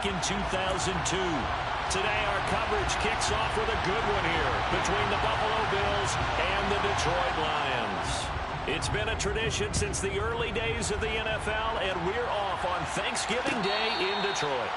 back in 2002. Today, our coverage kicks off with a good one here between the Buffalo Bills and the Detroit Lions. It's been a tradition since the early days of the NFL, and we're off on Thanksgiving Day in Detroit.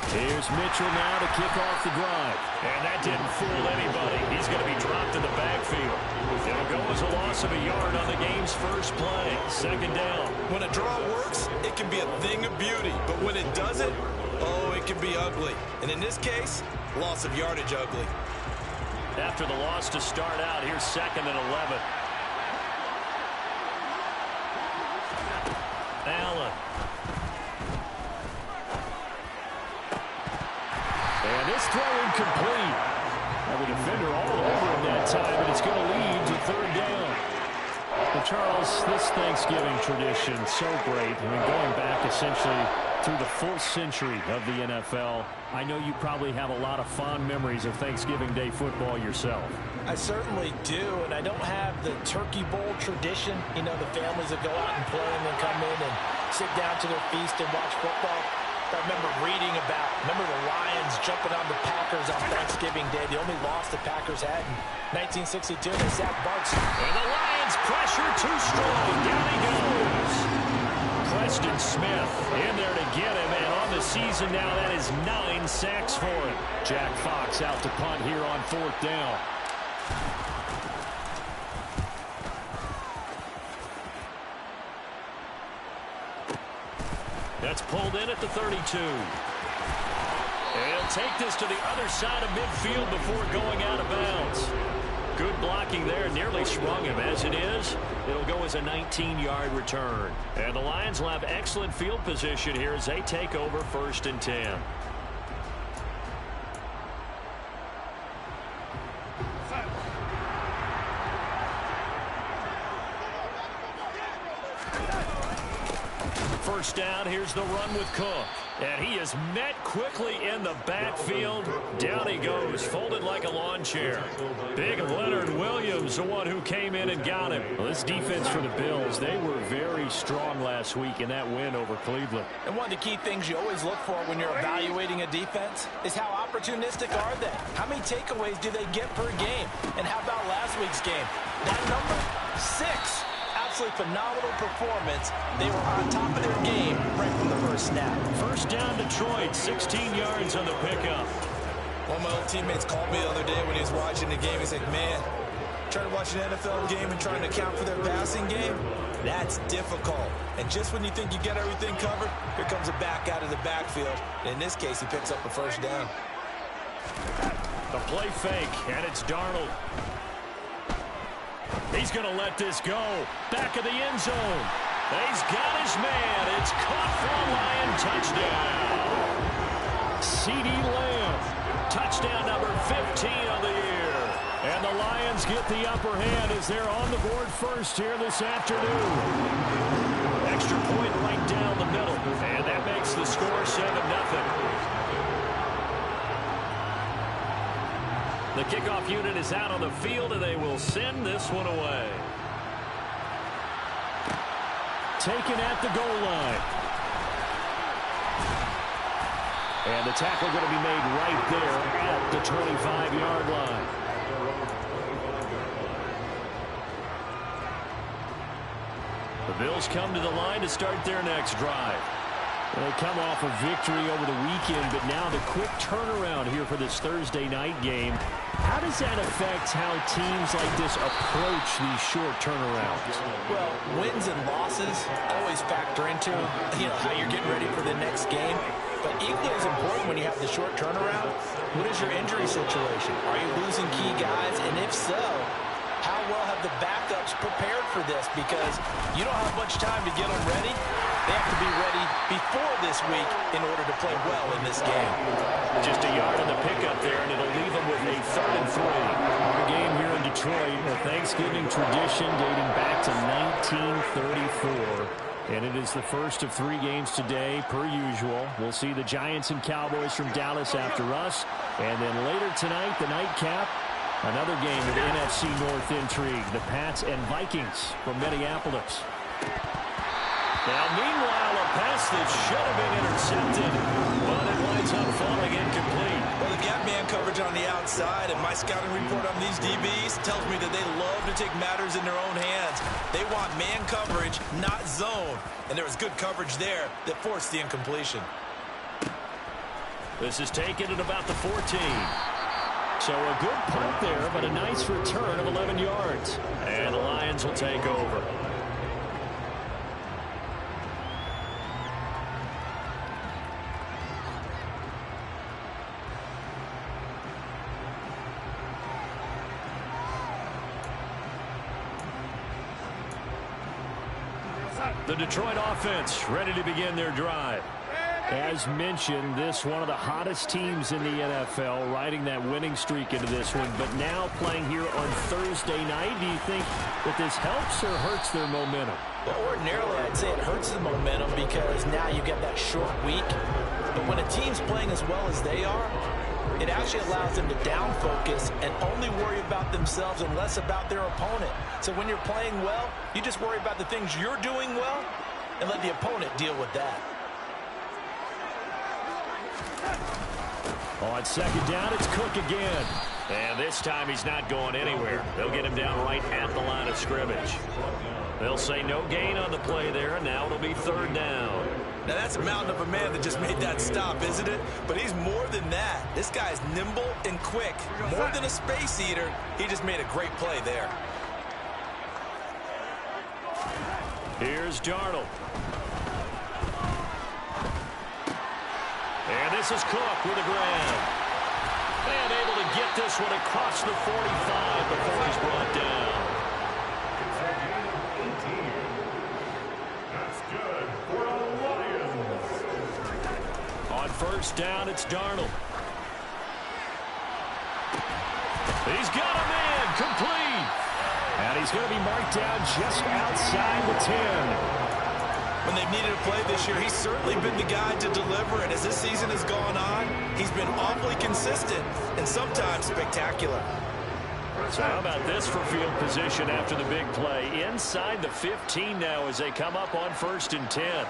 Here's Mitchell now to kick off the drive. And that didn't fool anybody. He's going to be dropped in the backfield. It'll go as a loss of a yard on the game's first play. Second down. When a draw works, it can be a thing of beauty. But when it doesn't, oh, it can be ugly. And in this case, loss of yardage ugly. After the loss to start out, here's 2nd and 11. Allen. And this throw incomplete. The defender all over him that time, and it's going to lead to 3rd down. Well, Charles, this Thanksgiving tradition, so great. I mean, going back essentially through the full century of the NFL, I know you probably have a lot of fond memories of Thanksgiving Day football yourself. I certainly do, and I don't have the Turkey Bowl tradition. You know, the families that go out and play and then come in and sit down to their feast and watch football. I remember reading remember the Lions jumping on the Packers on Thanksgiving Day. The only loss the Packers had in 1962. They sacked Bart. And the Lions pressure too strong. Down he goes. Preston Smith in there to get him. And on the season now, that is 9 sacks for him. Jack Fox out to punt here on 4th down. That's pulled in at the 32. And he'll take this to the other side of midfield before going out of bounds. Good blocking there. Nearly sprung him. As it is, it'll go as a 19-yard return. And the Lions will have excellent field position here as they take over 1st and 10. First down, here's the run with Cook. And he is met quickly in the backfield. Down he goes, folded like a lawn chair. Big Leonard Williams, the one who came in and got him. Well, this defense for the Bills, they were very strong last week in that win over Cleveland. And one of the key things you always look for when you're evaluating a defense is how opportunistic are they? How many takeaways do they get per game? And how about last week's game? That number, 6. Absolutely phenomenal performance. They were on top of their game right from the first snap. First down Detroit, 16 yards on the pickup. One of my old teammates called me the other day when he was watching the game. He's like, man, trying to watch an NFL game and trying to account for their passing game, that's difficult. And just when you think you get everything covered, here comes a back out of the backfield. And in this case, he picks up the first down. The play fake, and it's Darnold. He's going to let this go. Back of the end zone. He's got his man. It's caught for a Lion touchdown. CeeDee Lamb. Touchdown number 15 on the year. And the Lions get the upper hand as they're on the board first here this afternoon. Extra point right down the middle. And that makes the score 7-0. The kickoff unit is out on the field, and they will send this one away. Taken at the goal line. And the tackle going to be made right there at the 25-yard line. The Bills come to the line to start their next drive. They come off a victory over the weekend, but now the quick turnaround here for this Thursday night game. How does that affect how teams like this approach these short turnarounds? Well, wins and losses always factor into how you're getting ready for the next game. But equally as important when you have the short turnaround, what is your injury situation? Are you losing key guys? And if so, how well have have the backups prepared for this because you don't have much time to get them ready. They have to be ready before this week in order to play well in this game. Just a yard in the pickup there, and it'll leave them with a 3rd and 3. Our game here in Detroit, a Thanksgiving tradition dating back to 1934. And it is the first of 3 games today, per usual. We'll see the Giants and Cowboys from Dallas after us. And then later tonight, the nightcap, another game of NFC North intrigue. The Pats and Vikings from Minneapolis. Now, meanwhile, a pass that should have been intercepted, but it winds up falling incomplete. Well, the gap man coverage on the outside, and my scouting report on these DBs tells me that they love to take matters in their own hands. They want man coverage, not zone. And there was good coverage there that forced the incompletion. This is taken at about the 14. So a good punt there, but a nice return of 11 yards. And the Lions will take over. The Detroit offense ready to begin their drive. As mentioned, this one of the hottest teams in the NFL, riding that winning streak into this one, but now playing here on Thursday night. Do you think that this helps or hurts their momentum? Well, ordinarily, I'd say it hurts the momentum because now you get that short week. But when a team's playing as well as they are, it actually allows them to down focus and only worry about themselves and less about their opponent. So when you're playing well, you just worry about the things you're doing well and let the opponent deal with that. On 2nd down, it's Cook again. And this time he's not going anywhere. They'll get him down right at the line of scrimmage. They'll say no gain on the play there, and now it'll be 3rd down. Now, that's a mountain of a man that just made that stop, isn't it? But he's more than that. This guy's nimble and quick. More than a space eater, he just made a great play there. Here's Darnold. And this is Cook with a grab. And able to get this one across the 45 before he's brought down. That's good for the Lions. On 1st down, it's Darnold. He's got a man complete. And he's going to be marked down just outside the 10. When they've needed a play this year, he's certainly been the guy to deliver. And as this season has gone on, he's been awfully consistent and sometimes spectacular. So how about this for field position after the big play? Inside the 15 now as they come up on 1st and 10.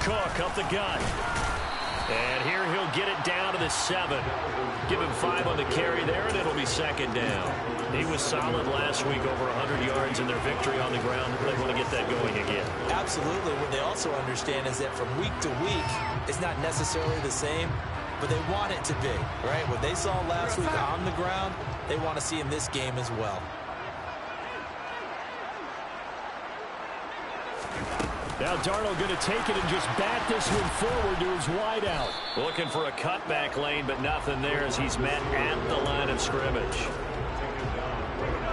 Cook up the gut. And here he'll get it down to the 7. Give him 5 on the carry there, and it'll be 2nd down. He was solid last week, over 100 yards in their victory on the ground. They want to get that going again. Absolutely. What they also understand is that from week to week, it's not necessarily the same, but they want it to be, right? What they saw last week on the ground, they want to see in this game as well. Now Darnold going to take it and just bat this one forward to his wideout. Looking for a cutback lane, but nothing there as he's met at the line of scrimmage.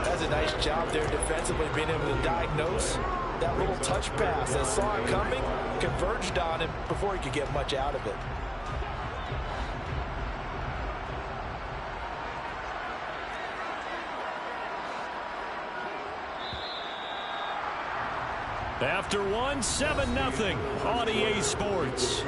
That's a nice job there defensively, being able to diagnose that little touch pass that saw it coming, converged on him before he could get much out of it. After one, 7-0 on EA Sports.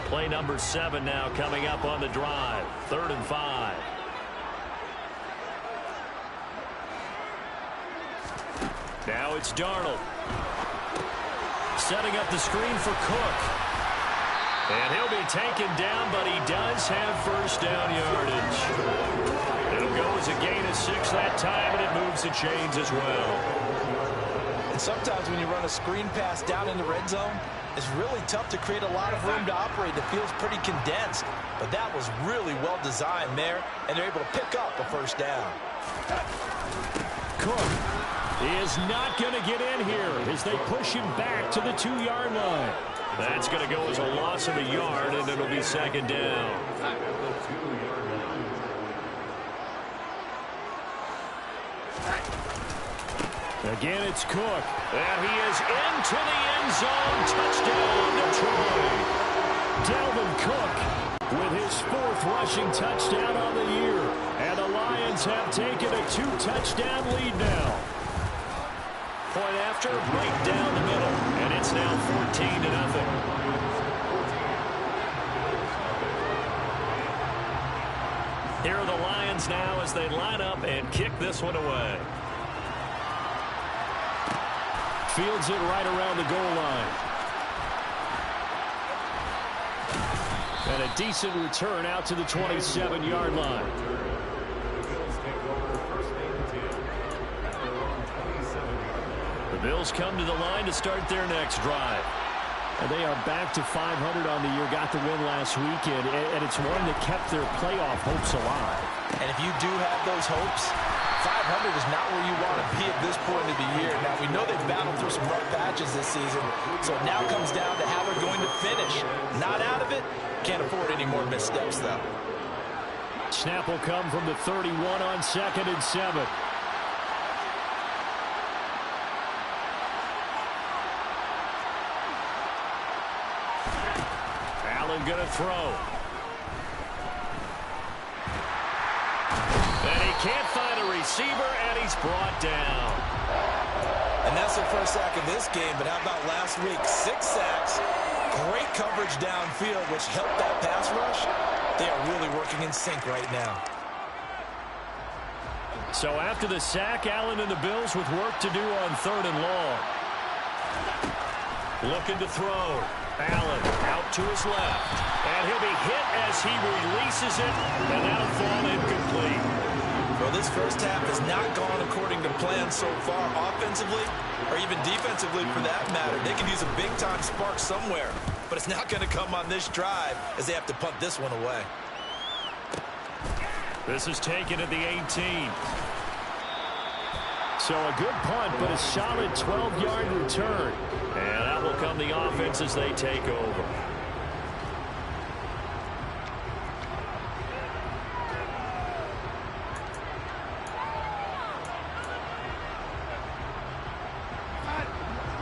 Play number 7 now coming up on the drive. 3rd and 5. Now it's Darnold. Setting up the screen for Cook. And he'll be taken down, but he does have 1st down yardage. It'll go as a gain of 6 that time, and it moves the chains as well. And sometimes when you run a screen pass down in the red zone, It's really tough to create a lot of room to operate. It feels pretty condensed. But that was really well designed there, and they're able to pick up a first down. Cook is not going to get in here as they push him back to the 2-yard line. That's going to go as a loss of a yard, and it'll be second down. Again, it's Cook. And he is into the end zone. Touchdown, Detroit. Dalvin Cook with his 4th rushing touchdown on the year. And the Lions have taken a 2-touchdown lead now. Point after, right down the middle. And it's now 14-0. Here are the Lions now as they line up and kick this one away. Fields it right around the goal line. And a decent return out to the 27-yard line. The Bills come to the line to start their next drive. And they are back to 500 on the year. Got the win last weekend, and it's one that kept their playoff hopes alive. And if you do have those hopes, 500 is not where you want to be at this point of the year. Now, we know they've battled through some rough patches this season, so it now comes down to how they're going to finish. Not out of it. Can't afford any more missteps, though. Snap will come from the 31 on 2nd and 7. Allen going to throw. And he can't find a receiver, and he's brought down. And that's the first sack of this game, but how about last week? 6 sacks, great coverage downfield, which helped that pass rush. They are really working in sync right now. So after the sack, Allen and the Bills with work to do on 3rd and long. Looking to throw. Allen out to his left. And he'll be hit as he releases it, and that'll fall incomplete. Well, this first half has not gone according to plan so far offensively, or even defensively for that matter. They could use a big-time spark somewhere, but it's not going to come on this drive as they have to punt this one away. This is taken at the 18. So a good punt, but a solid 12-yard return. And that will come the offense as they take over.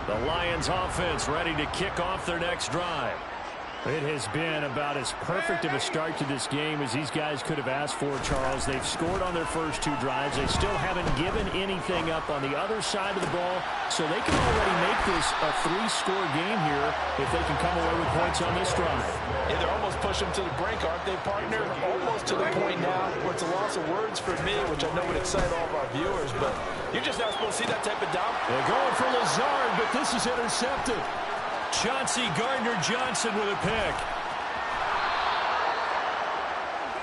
The Lions offense ready to kick off their next drive. It has been about as perfect of a start to this game as these guys could have asked for, Charles. They've scored on their first 2 drives. They still haven't given anything up on the other side of the ball, so they can already make this a 3-score game here if they can come away with points on this drive. Yeah, they're almost pushing them to the brink, aren't they, partner? Almost to the point now where it's a loss of words for me, which I know would excite all of our viewers, but you're just not supposed to see that type of down. They're going for Lazard, but this is intercepted. Chauncey Gardner-Johnson with a pick.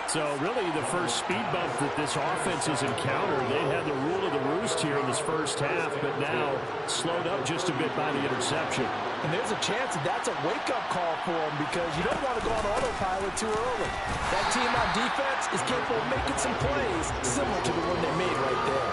So really the first speed bump that this offense has encountered. They had the rule of the roost here in this first half, but now slowed up just a bit by the interception. And there's a chance that that's a wake-up call for them because you don't want to go on autopilot too early. That team on defense is capable of making some plays similar to the one they made right there.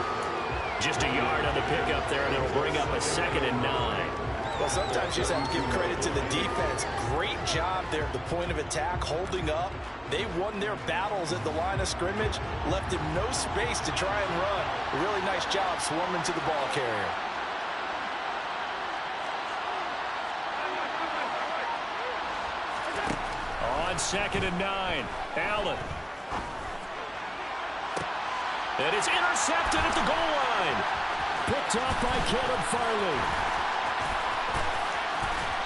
Just a yard on the pickup there, and it'll bring up a 2nd and 9. Well, sometimes you just have to give credit to the defense. Great job there at the point of attack, holding up. They won their battles at the line of scrimmage, left him no space to try and run. A really nice job swarming to the ball carrier. On 2nd and 9, Allen. And it's intercepted at the goal line. Picked up by Caleb Farley.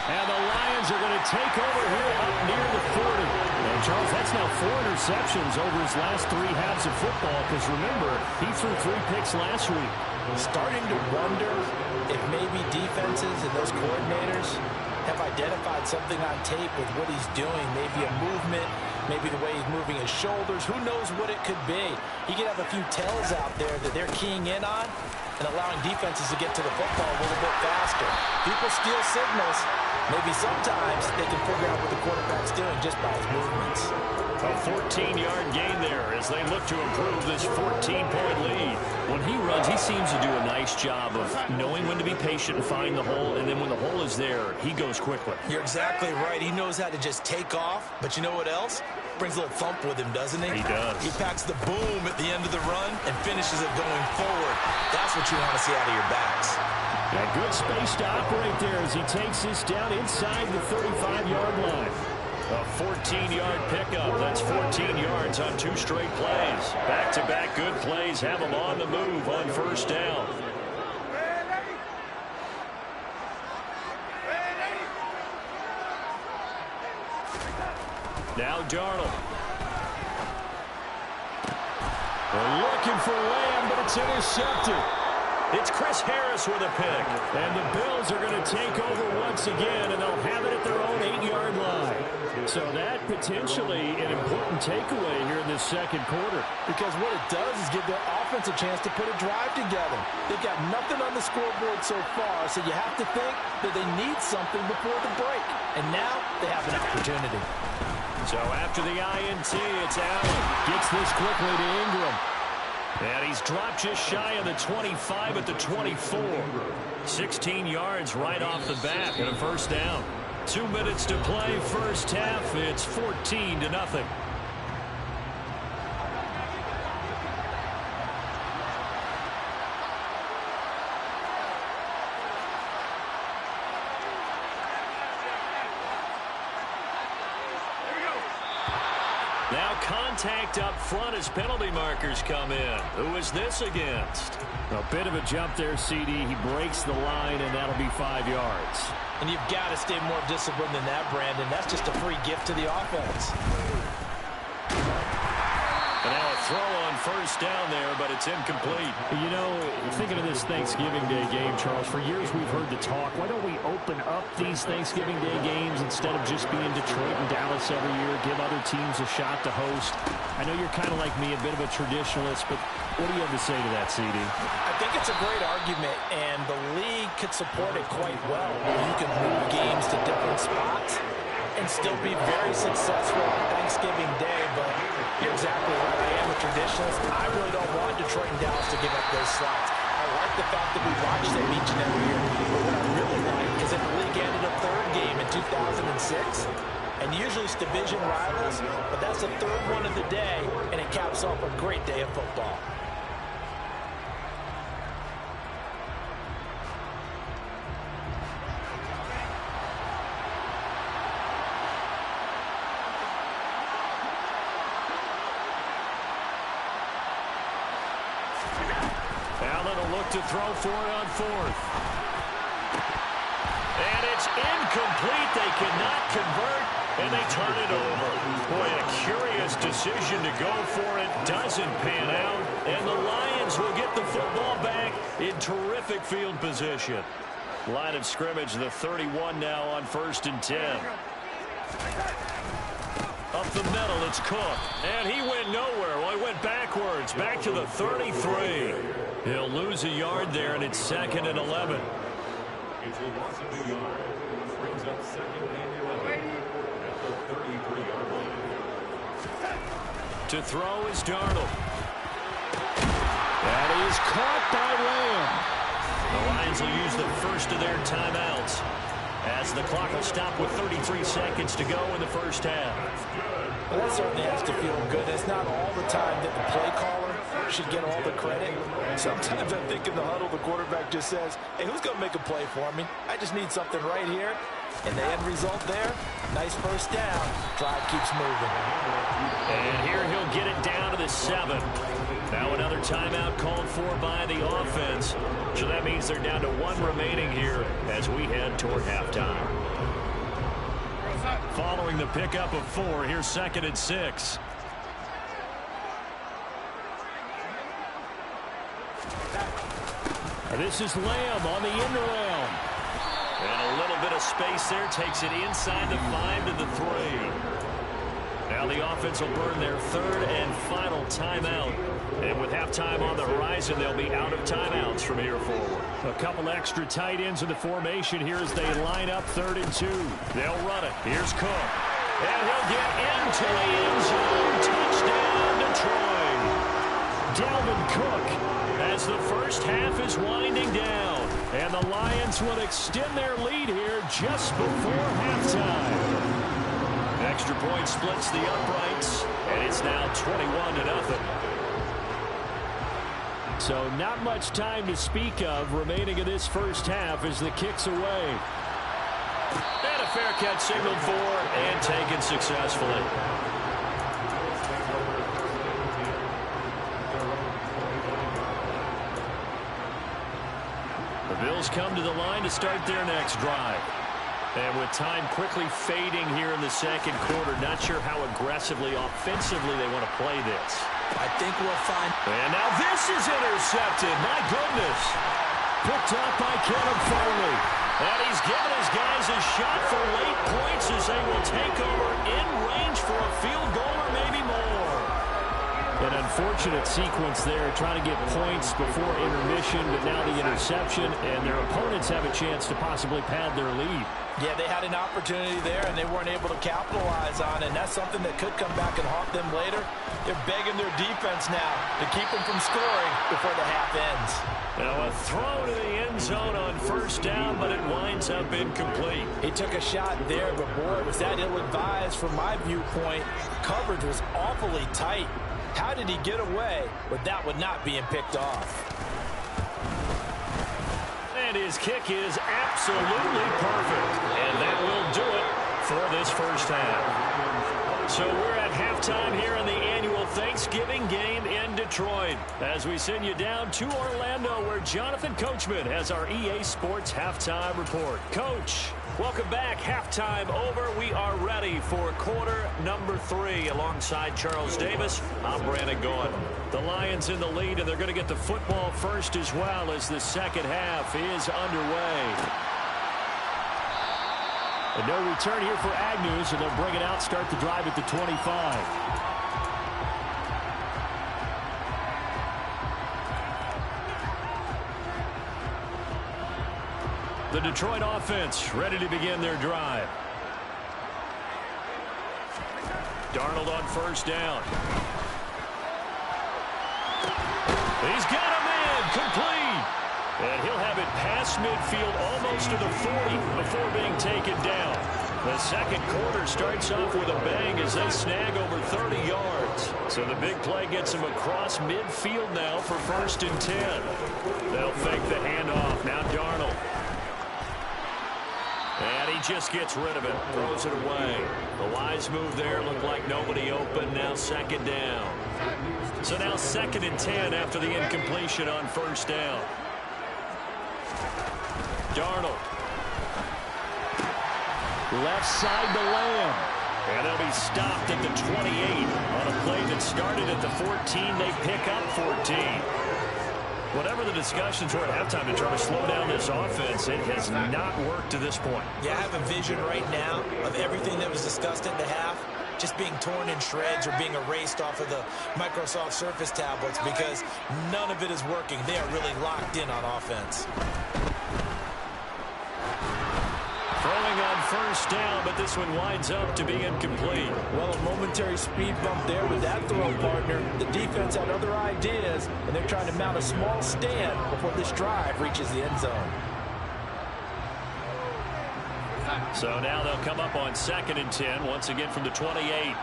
And the Lions are going to take over here up near the 40. And Charles, that's now 4 interceptions over his last 3 halves of football. Because remember, he threw 3 picks last week. Starting to wonder if maybe defenses and those coordinators have identified something on tape with what he's doing. Maybe a movement, maybe the way he's moving his shoulders. Who knows what it could be? He could have a few tells out there that they're keying in on and allowing defenses to get to the football a little bit faster. People steal signals. Maybe sometimes they can figure out what the quarterback's doing just by his movements. A 14-yard gain there as they look to improve this 14-point lead. When he runs, he seems to do a nice job of knowing when to be patient and find the hole, and then when the hole is there, he goes quickly. You're exactly right. He knows how to just take off, but you know what else? Brings a little thump with him, doesn't he? He does. He packs the boom at the end of the run and finishes it going forward. That's what you want to see out of your backs. A good space to operate there as he takes this down inside the 35-yard line. A 14-yard pickup. That's 14 yards on 2 straight plays. Back-to-back good plays have him on the move on first down. Now Darnold. We're looking for Lamb, but it's intercepted. It's Chris Harris with a pick. And the Bills are going to take over once again, and they'll have it at their own 8-yard line. So that potentially an important takeaway here in this second quarter. Because what it does is give their offense a chance to put a drive together. They've got nothing on the scoreboard so far, so you have to think that they need something before the break. And now they have an opportunity. So after the INT, it's Allen. Gets this quickly to Ingram. And he's dropped just shy of the 25 at the 24. 16 yards right off the bat and a first down. 2 minutes to play first half. It's 14-0. Now contact up front as penalty markers come in. Who is this against? A bit of a jump there, CD. He breaks the line, and that'll be 5 yards. And you've got to stay more disciplined than that, Brandon. That's just a free gift to the offense. And now a throw on first down there, but it's incomplete. You know, thinking of this Thanksgiving Day game, Charles, for years we've heard the talk, why don't we open up these Thanksgiving Day games instead of just being Detroit and Dallas every year, give other teams a shot to host? I know you're kind of like me, a bit of a traditionalist, but what do you have to say to that, CD? I think it's a great argument, and the league could support it quite well. You can move games to different spots and still be very successful on Thanksgiving Day, but you're exactly right. I am a traditionalist. I really don't want Detroit and Dallas to give up those slots. I like the fact that we watch them each and every year. But what I really like is that the league ended a third game in 2006, and usually it's division rivals, but that's the third one of the day, and it caps off a great day of football. To throw for it on fourth. And it's incomplete. They cannot convert, and they turn it over. Boy, a curious decision to go for it. Doesn't pan out, and the Lions will get the football back in terrific field position. Line of scrimmage, the 31 now on 1st and 10. Up the middle, it's Cook. And he went nowhere. Well, he went backwards, back to the 33. He'll lose a yard there, and it's 2nd and 11. It's a loss of a yard. Brings up 2nd and 11 at the 33-yard line. To throw is Darnold. That is caught by Lamb. The Lions will use the first of their timeouts as the clock will stop with 33 seconds to go in the first half. Well, that certainly has to feel good. It's not all the time that the play caller should get all the credit. Sometimes I think in the huddle, the quarterback just says, hey, who's going to make a play for me? I just need something right here. And the end result there, nice first down. Drive keeps moving. And here he'll get it down to the 7. Now another timeout called for by the offense. So that means they're down to 1 remaining here as we head toward halftime. Following the pickup of 4, here's 2nd and 6. This is Lamb on the end around. And a little bit of space there takes it inside the 5 to the 3. Now Now the offense will burn their third and final timeout. And with halftime on the horizon, they'll be out of timeouts from here forward. A couple extra tight ends in the formation here as they line up 3rd and 2. They'll run it. Here's Cook. And he'll get into the end zone. Touchdown, Detroit. Dalvin Cook as the first half is winding down. And the Lions will extend their lead here just before halftime. Extra point splits the uprights, and it's now 21-0. So not much time to speak of remaining in this first half as the kick's away. And a fair catch signaled for and taken successfully. The Bills come to the line to start their next drive. And with time quickly fading here in the second quarter, not sure how aggressively, offensively they want to play this. I think we'll find. And now this is intercepted. My goodness. Picked up by Kevin Farley. And he's given his guys a shot for late points as they will take over in range for a field goal or maybe more. An unfortunate sequence there, trying to get points before intermission, but now the interception, and their opponents have a chance to possibly pad their lead. Yeah, they had an opportunity there, and they weren't able to capitalize on it, and that's something that could come back and haunt them later. They're begging their defense now to keep them from scoring before the half ends. Now a throw to the end zone on first down, but it winds up incomplete. He took a shot there, but boy, was that ill-advised from my viewpoint. Coverage was awfully tight. How did he get away with that one not being picked off? And his kick is absolutely perfect. And that will do it for this first half. So we're at halftime here in the annual Thanksgiving game in Detroit. As we send you down to Orlando, where Jonathan Coachman has our EA Sports halftime report. Coach, welcome back. Halftime over. We are ready for quarter number 3. Alongside Charles Davis, I'm Brandon Gaughan. The Lions in the lead, and they're going to get the football first as well as the second half is underway. And no return here for Agnew, so they'll bring it out, start the drive at the 25. The Detroit offense ready to begin their drive. Darnold on first down. He's got him in, complete. And he'll have it past midfield almost to the 40 before being taken down. The second quarter starts off with a bang as they snag over 30 yards. So the big play gets them across midfield now for 1st and 10. They'll fake the handoff. Now Darnold. And he just gets rid of it, throws it away. The wise move there, looked like nobody open. Now 2nd down. So now 2nd and 10 after the incompletion on first down. Darnold. Left side to Lamb. And they'll be stopped at the 28 on a play that started at the 14. They pick up 14. Whatever the discussions were at halftime to try to slow down this offense, it has not worked to this point. Yeah, I have a vision right now of everything that was discussed at the half just being torn in shreds or being erased off of the Microsoft Surface tablets because none of it is working. They are really locked in on offense. Throwing on first down, but this one winds up to be incomplete. Well, a momentary speed bump there with that throw partner. The defense had other ideas, and they're trying to mount a small stand before this drive reaches the end zone. So now they'll come up on 2nd and 10, once again from the 28.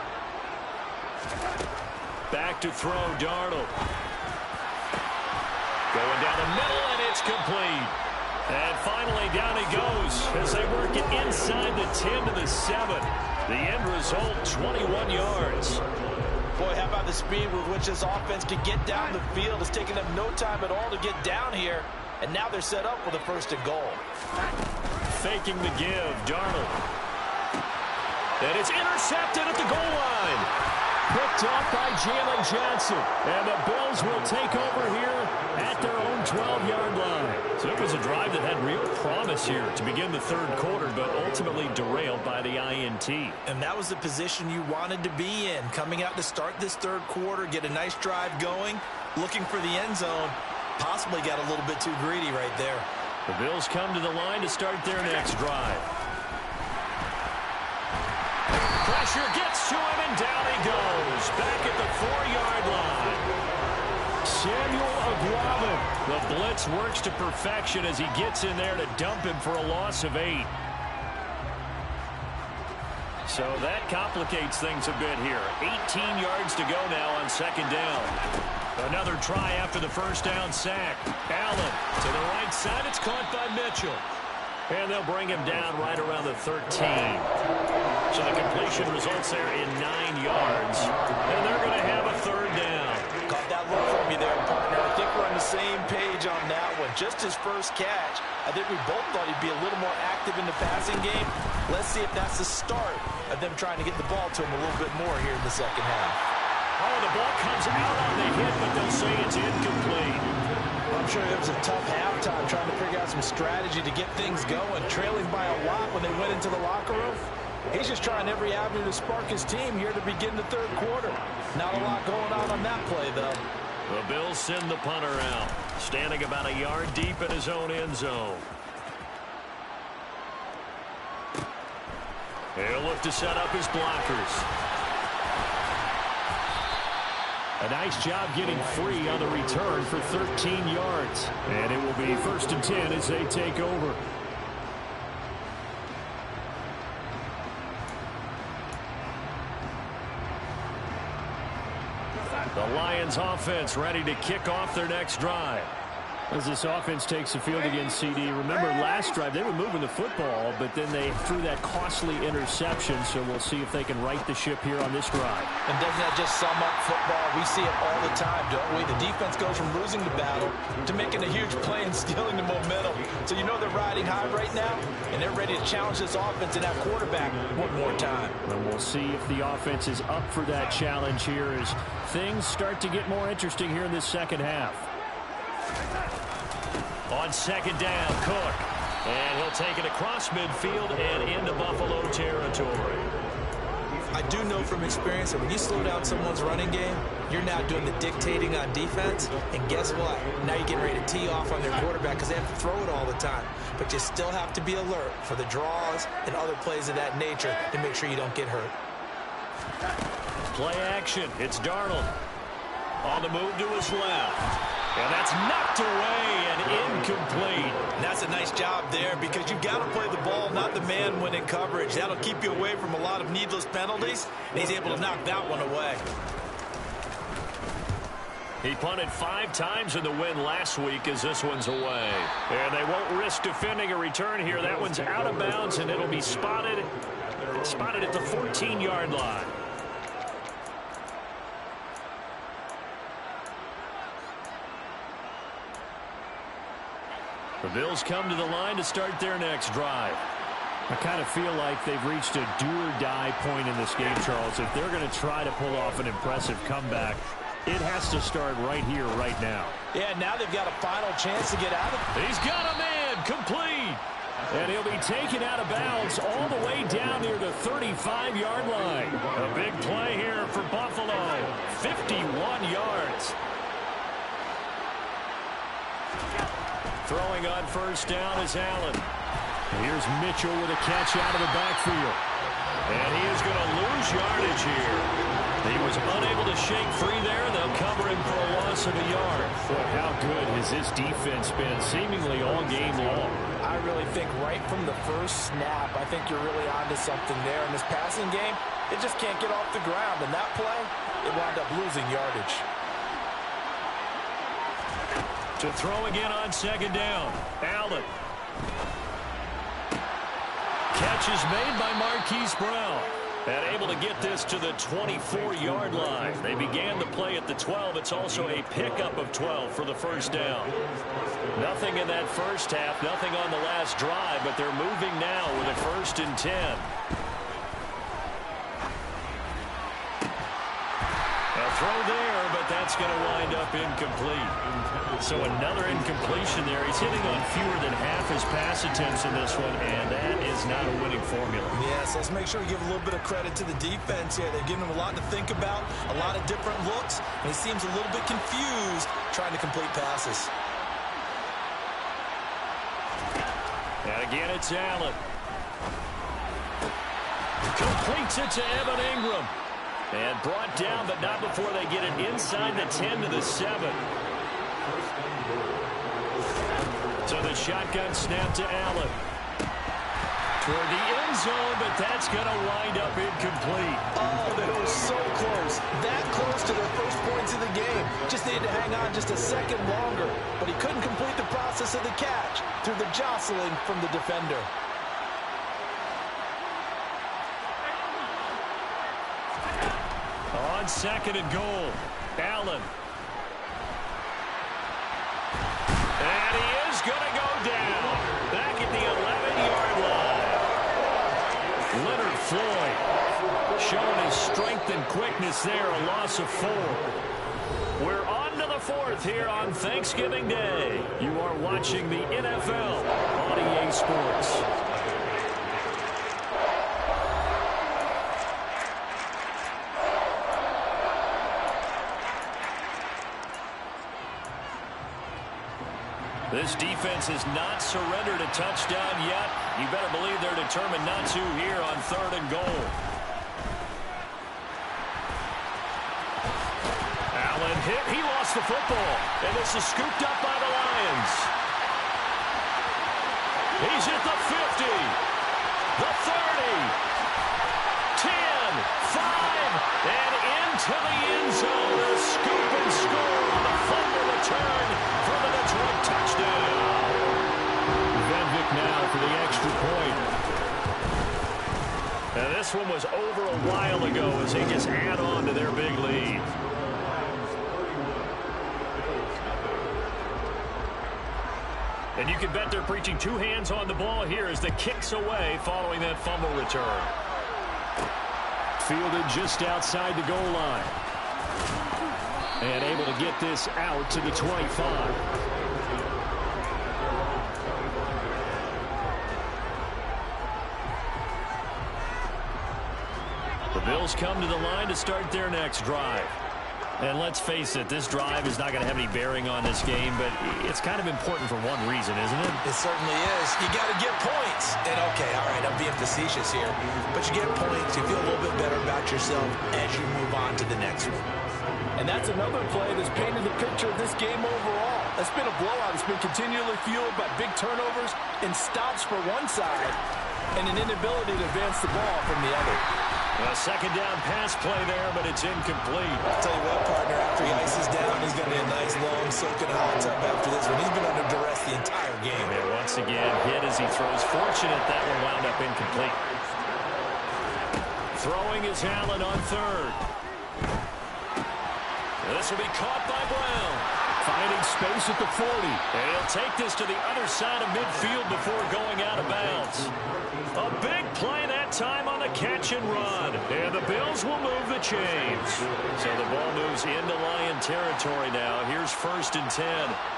Back to throw, Darnold. Going down the middle, and it's complete. And finally, down he goes as they work it inside the 10 to the 7. The end result, 21 yards. Boy, how about the speed with which this offense can get down the field? It's taken them no time at all to get down here. And now they're set up with a 1st and goal. Faking the give, Darnold. And it's intercepted at the goal line. Picked off by Jalen Johnson. And the Bills Bills will take over here at their own 12-yard line. So it was a drive that had real promise here to begin the third quarter, but ultimately derailed by the INT. And that was the position you wanted to be in, coming out to start this third quarter, get a nice drive going, looking for the end zone. Possibly got a little bit too greedy right there. The Bills come to the line to start their next drive. Pressure gets to him, and down he goes. Back at the 4-yard line. Samuel Aguaman. The blitz works to perfection as he gets in there to dump him for a loss of 8. So that complicates things a bit here. 18 yards to go now on second down. Another try after the first down sack. Allen to the right side. It's caught by Mitchell. And they'll bring him down right around the 13. So the completion results there in 9 yards. And they're going to have a third down. Caught that look for me there, partner. I think we're on the same page on that one. Just his first catch. I think we both thought he'd be a little more active in the passing game. Let's see if that's the start of them trying to get the ball to him a little bit more here in the second half. Oh, the ball comes out on the hit, but they'll say it's incomplete. I'm sure it was a tough halftime trying to figure out some strategy to get things going. Trailing by a lot when they went into the locker room. He's just trying every avenue to spark his team here to begin the third quarter. Not a lot going on that play, though. The Bills send the punter out, standing about a yard deep in his own end zone. He'll look to set up his blockers. A nice job getting free on the return for 13 yards. And it will be 1st and 10 as they take over. The Lions offense ready to kick off their next drive. As this offense takes the field against CD. Remember, last drive, they were moving the football, but then they threw that costly interception, so we'll see if they can right the ship here on this drive. And doesn't that just sum up football? We see it all the time, don't we? The defense goes from losing the battle to making a huge play and stealing the momentum. So you know they're riding high right now, and they're ready to challenge this offense and that quarterback one more time. And we'll see if the offense is up for that challenge here as things start to get more interesting here in this second half. On second down, Cook. And he'll take it across midfield and into Buffalo territory. I do know from experience that when you slow down someone's running game, you're now doing the dictating on defense. And guess what? Now you're getting ready to tee off on their quarterback because they have to throw it all the time. But you still have to be alert for the draws and other plays of that nature to make sure you don't get hurt. Play action. It's Darnold. On the move to his left. And that's knocked away and incomplete. And that's a nice job there because you've got to play the ball, not the man when in coverage. That'll keep you away from a lot of needless penalties. And he's able to knock that one away. He punted 5 times in the win last week as this one's away. And they won't risk defending a return here. That one's out of bounds, and it'll be spotted at the 14-yard line. The Bills come to the line to start their next drive. I kind of feel like they've reached a do-or-die point in this game, Charles. If they're going to try to pull off an impressive comeback, it has to start right here, right now. Yeah, now they've got a final chance to get out of it. He's got a man, complete. And he'll be taken out of bounds all the way down near the 35-yard line. A big play here for Buffalo. 51 yards. Throwing on first down is Allen. Here's Mitchell with a catch out of the backfield. And he is going to lose yardage here. He was unable to shake free there. They'll cover him for a loss of a yard. But how good has this defense been seemingly all game long? I really think right from the first snap, I think you're really onto something there. In this passing game, it just can't get off the ground. And that play, it wound up losing yardage. To throw again on second down. Allen. Catch is made by Marquise Brown. And able to get this to the 24-yard line. They began the play at the 12. It's also a pickup of 12 for the first down. Nothing in that first half, nothing on the last drive, but they're moving now with a 1st and 10. A throw there, but that's that's going to wind up incomplete. So another incompletion there. He's hitting on fewer than half his pass attempts in this one, and that is not a winning formula. Yes, let's make sure we give a little bit of credit to the defense here. They've given him a lot to think about, a lot of different looks, and he seems a little bit confused trying to complete passes. And again, it's Allen. Completes it to Evan Ingram. And brought down, but not before they get it inside the 10 to the 7. So the shotgun snap to Allen. Toward the end zone, but that's going to wind up incomplete. Oh, they were so close. That close to their first points of the game. Just needed to hang on just a second longer. But he couldn't complete the process of the catch through the jostling from the defender. On 2nd and goal, Allen. And he is going to go down. Back at the 11-yard line. Leonard Floyd showing his strength and quickness there, a loss of 4. We're on to the 4th here on Thanksgiving Day. You are watching the NFL on EA Sports. This defense has not surrendered a touchdown yet. You better believe they're determined not to here on 3rd and goal. Allen hit. He lost the football. And this is scooped up by the Lions. He's at the 50. The 30. 10. 5. And into the end zone. A scoop and score on the fumble return for the Detroit touchdown. Van Vick now for the extra point. Now this one was over a while ago as they just add on to their big lead. And you can bet they're preaching 2 hands on the ball here as the kick's away following that fumble return. Fielded just outside the goal line. And able to get this out to the 25. The Bills come to the line to start their next drive. And let's face it, this drive is not going to have any bearing on this game, but it's kind of important for one reason, isn't it? It certainly is. You got to get points. And okay, all right, I'm being facetious here. But you get points, you feel a little bit better about yourself as you move on to the next one. And that's another play that's painted the picture of this game overall. It's been a blowout. It's been continually fueled by big turnovers and stops for one side and an inability to advance the ball from the other. A second down pass play there, but it's incomplete. I'll tell you what, partner, after he ices down, he's going to need a nice long soak in a hot tub after this one. He's been under duress the entire game. And once again, hit as he throws. Fortunate that one wound up incomplete. Throwing is Allen on 3rd. This will be caught by Brown. Finding space at the 40. And he'll take this to the other side of midfield before going out of bounds. A big play that time on the catch and run. And the Bills will move the chains. So the ball moves into Lion territory now. Here's 1st and 10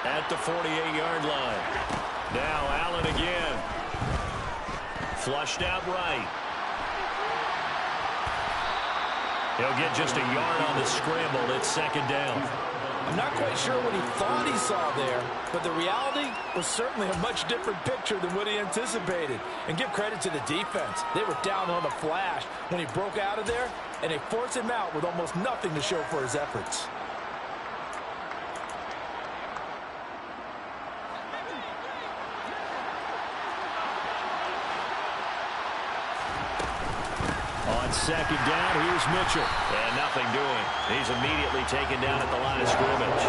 at the 48-yard line. Now Allen again. Flushed out right. He'll get just a yard on the scramble. It's 2nd down. I'm not quite sure what he thought he saw there, but the reality was certainly a much different picture than what he anticipated. And give credit to the defense. They were down on the flash when he broke out of there, and they forced him out with almost nothing to show for his efforts. On 2nd down, here's Mitchell. And nothing doing. He's immediately taken down at the line of scrimmage.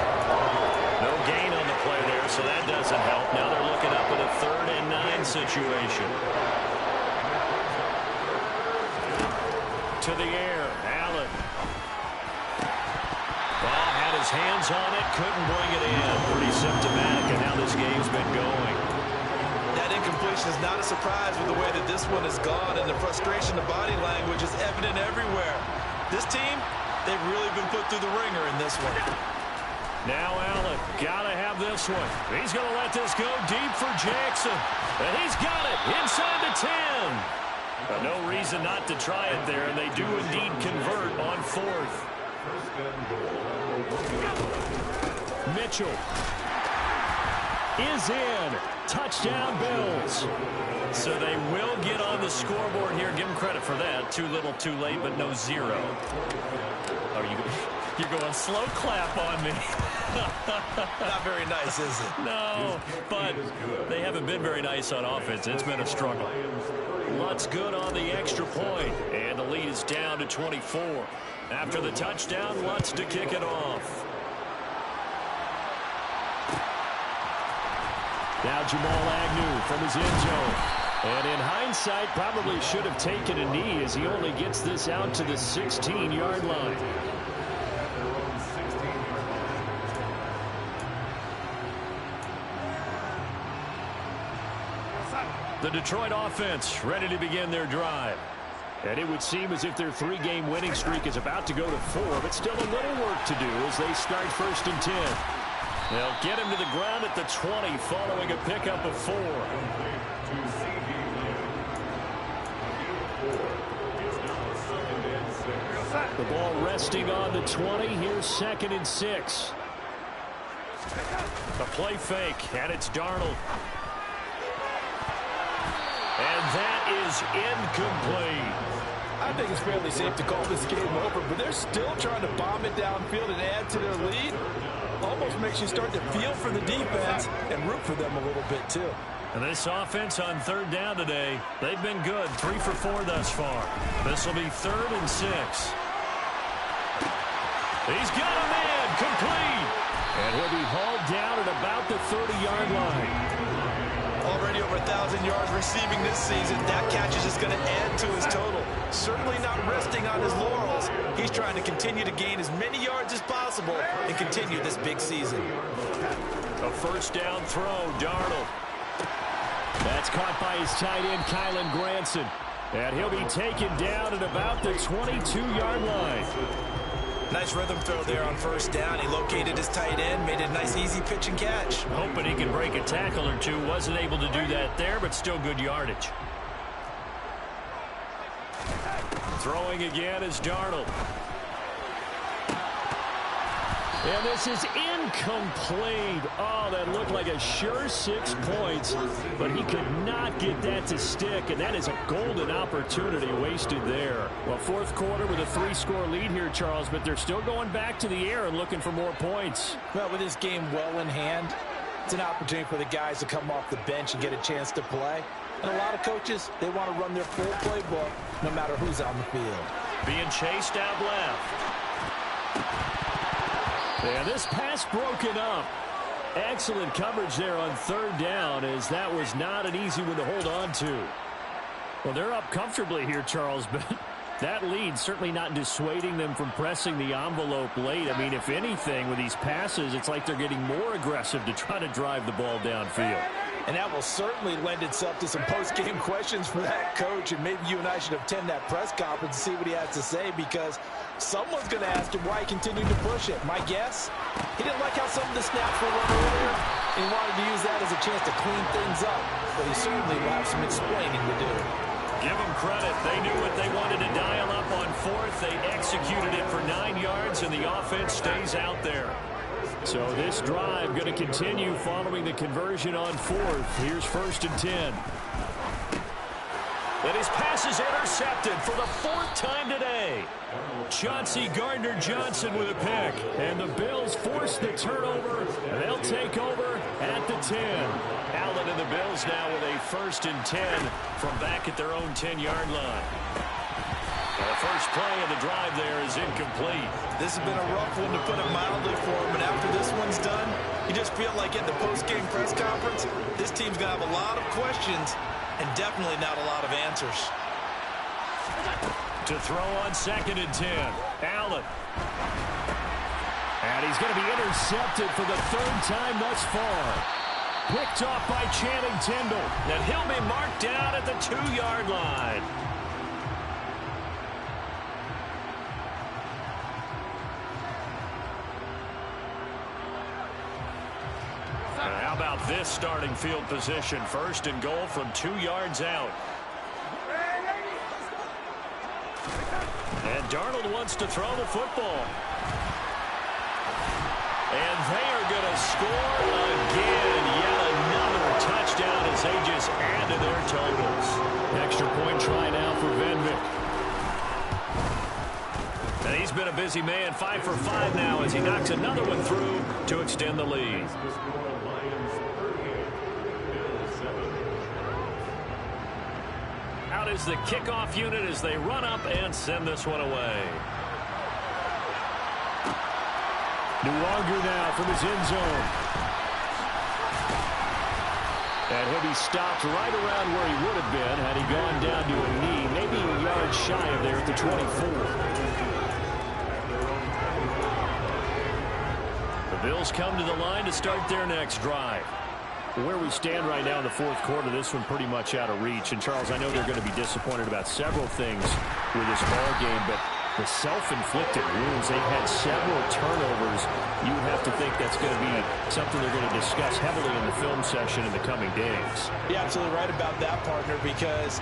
No gain on the play there, so that doesn't help. Now they're looking up at a 3rd and 9 situation. To the air, Allen. Ball had his hands on it, couldn't bring it in. Pretty symptomatic of how this game's been going. That incompletion is not a surprise with the way that this one has gone, and the frustration, the body language is evident everywhere. This team, they've really been put through the ringer in this one. Now Allen, gotta have this one. He's going to let this go deep for Jackson. And he's got it inside the 10. No reason not to try it there, and they do indeed convert on fourth. Mitchell is in. Touchdown, Bills. So they will get on the scoreboard here. Give them credit for that. Too little, too late, but no zero. You're going slow clap on me. Not very nice, is it? No, but they haven't been very nice on offense. It's been a struggle. Lutz good on the extra point, and the lead is down to 24. After the touchdown, Lutz to kick it off. Now Jamal Agnew from his end zone. And in hindsight, probably should have taken a knee as he only gets this out to the 16-yard line. The Detroit offense ready to begin their drive. And it would seem as if their three-game winning streak is about to go to 4, but still a little work to do as they start 1st and 10. They'll get him to the ground at the 20 following a pickup of 4. The ball resting on the 20. Here's 2nd and 6. A play fake, and it's Darnold. And that is incomplete. I think it's fairly safe to call this game over, but they're still trying to bomb it downfield and add to their lead. Almost makes you start to feel for the defense and root for them a little bit, too. And this offense on 3rd down today, they've been good. 3 for 4 thus far. This will be 3rd and 6. He's got a man complete. And he'll be hauled down at about the 30-yard line. Already over 1,000 yards receiving this season. That catch is just going to add to his total. Certainly not resting on his laurels. He's trying to continue to gain as many yards as possible and continue this big season. A 1st down throw, Darnold. That's caught by his tight end, Kylan Granson. And he'll be taken down at about the 22-yard line. Nice rhythm throw there on 1st down. He located his tight end, made a nice easy pitch and catch. Hoping he can break a tackle or two. Wasn't able to do that there, but still good yardage. Throwing again is Darnold. And this is incomplete. Oh, that looked like a sure 6 points, but he could not get that to stick, and that is a golden opportunity wasted there. Well, 4th quarter with a 3-score lead here, Charles, but they're still going back to the air and looking for more points. Well, with this game well in hand, it's an opportunity for the guys to come off the bench and get a chance to play. And a lot of coaches, they want to run their full playbook no matter who's on the field. Being chased out left. And this pass broken up. Excellent coverage there on 3rd down, as that was not an easy one to hold on to. Well, they're up comfortably here, Charles, but that lead certainly not dissuading them from pressing the envelope late. I mean, if anything, with these passes, it's like they're getting more aggressive to try to drive the ball downfield. And that will certainly lend itself to some post-game questions for that coach, and maybe you and I should attend that press conference and see what he has to say, because someone's going to ask him why he continued to push it. My guess, he didn't like how some of the snaps were run earlier, and he wanted to use that as a chance to clean things up, but he certainly will have some explaining to do. Give them credit. They knew what they wanted to dial up on 4th. They executed it for 9 yards, and the offense stays out there. So this drive going to continue following the conversion on 4th. Here's 1st and 10. And his pass is intercepted for the 4th time today. Chauncey Gardner-Johnson with a pick. And the Bills force the turnover, and they'll take over at the 10. Allen and the Bills now with a 1st and 10 from back at their own 10-yard line. The first play of the drive there is incomplete. This has been a rough one, to put it mildly, for him. And after this one's done, you just feel like at the post-game press conference, this team's going to have a lot of questions and definitely not a lot of answers. To throw on 2nd and 10. Allen. And he's going to be intercepted for the 3rd time thus far. Picked off by Channing Tindall. And he'll be marked down at the 2-yard line. How about this starting field position? First and goal from 2 yards out. And Darnold wants to throw the football. And they are going to score again. Yet another touchdown as they just add to their totals. Extra point try now for Venvik. And he's been a busy man, 5 for 5 now as he knocks another one through to extend the lead. Out is the kickoff unit as they run up and send this one away. Nuwanger now from his end zone. And he'll be stopped right around where he would have been had he gone down to a knee, maybe a yard shy of there at the 24. The Bills come to the line to start their next drive. Where we stand right now in the fourth quarter, this one pretty much out of reach. And, Charles, I know they're going to be disappointed about several things with this ball game, but the self-inflicted wounds, they've had several turnovers. You would have to think that's going to be something they're going to discuss heavily in the film session in the coming days. You're absolutely right about that, partner, because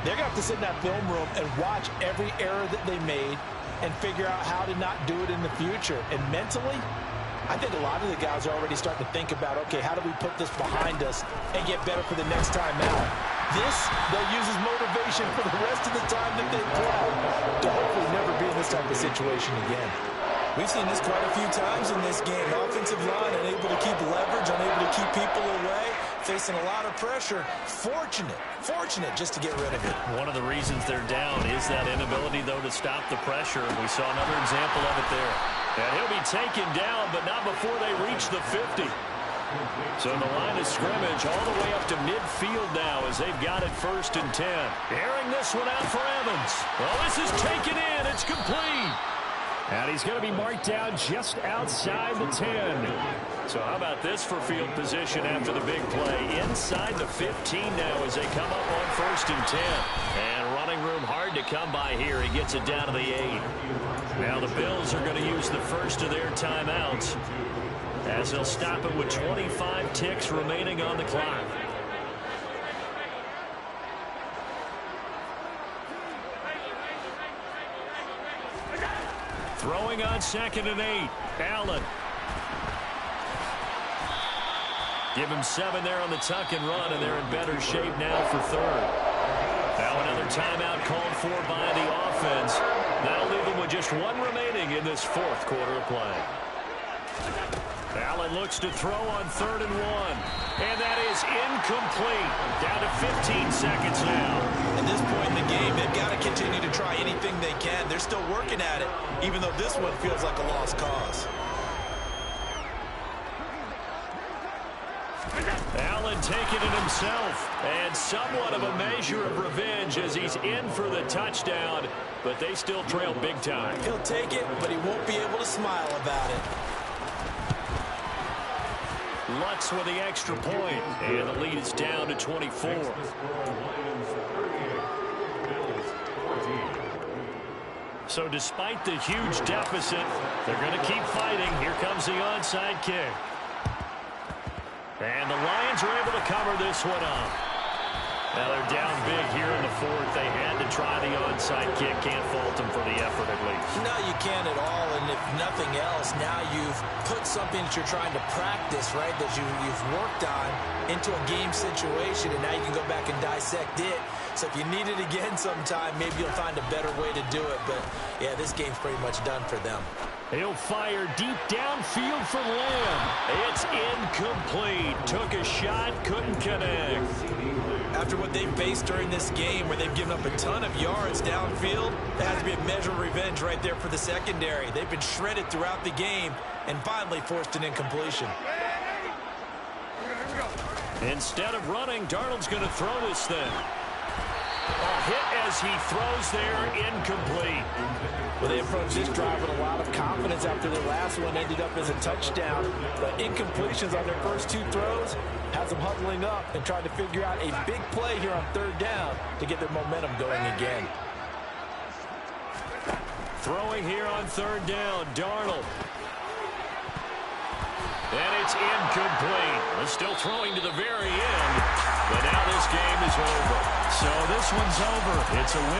they're going to have to sit in that film room and watch every error that they made and figure out how to not do it in the future. And mentally, I think a lot of the guys are already starting to think about, okay, how do we put this behind us and get better for the next time out? This, they'll use as motivation for the rest of the time that they play to hopefully never be in this type of situation again. We've seen this quite a few times in this game. Offensive line unable to keep leverage, unable to keep people away, facing a lot of pressure. Fortunate just to get rid of it. One of the reasons they're down is that inability, though, to stop the pressure. We saw another example of it there. And he'll be taken down, but not before they reach the 50. So the line of scrimmage all the way up to midfield now as they've got it 1st and 10. Airing this one out for Evans. Well, this is taken in. It's complete. And he's going to be marked down just outside the 10. So how about this for field position after the big play? Inside the 15 now as they come up on 1st and 10. And running room hard to come by here. He gets it down to the 8. Now the Bills are going to use the first of their timeouts as they'll stop it with 25 ticks remaining on the clock. Throwing on 2nd and 8. Allen. Give him 7 there on the tuck and run, and they're in better shape now for 3rd. Now another timeout called for by the offense. That'll leave them with just 1 remaining in this 4th quarter of play. Allen looks to throw on 3rd and 1. And that is incomplete. Down to 15 seconds now. At this point in the game, they've got to continue to try anything they can. They're still working at it, even though this one feels like a lost cause. Allen taking it himself. And somewhat of a measure of revenge as he's in for the touchdown. But they still trail big time. He'll take it, but he won't be able to smile about it. Lutz with the extra point, and the lead is down to 24. So despite the huge deficit, they're going to keep fighting. Here comes the onside kick. And the Lions are able to cover this one up. Now they're down big here in the 4th. They had to try the onside kick. Can't fault them for the effort at least. No, you can't at all. And if nothing else, now you've put something that you're trying to practice, right, that you've worked on into a game situation, and now you can go back and dissect it. So if you need it again sometime, maybe you'll find a better way to do it. But, yeah, this game's pretty much done for them. He'll fire deep downfield for Lamb. It's incomplete. Took a shot, couldn't connect. After what they've faced during this game where they've given up a ton of yards downfield, that has to be a measure of revenge right there for the secondary. They've been shredded throughout the game and finally forced an incompletion. Instead of running, Darnold's going to throw this thing. A hit as he throws there, incomplete. Well, they approached this drive with a lot of confidence after their last one ended up as a touchdown. The incompletions on their first 2 throws has them huddling up and trying to figure out a big play here on 3rd down to get their momentum going again. Throwing here on 3rd down, Darnold. And it's incomplete. They're still throwing to the very end. But now this game is over. So this one's over. It's a win.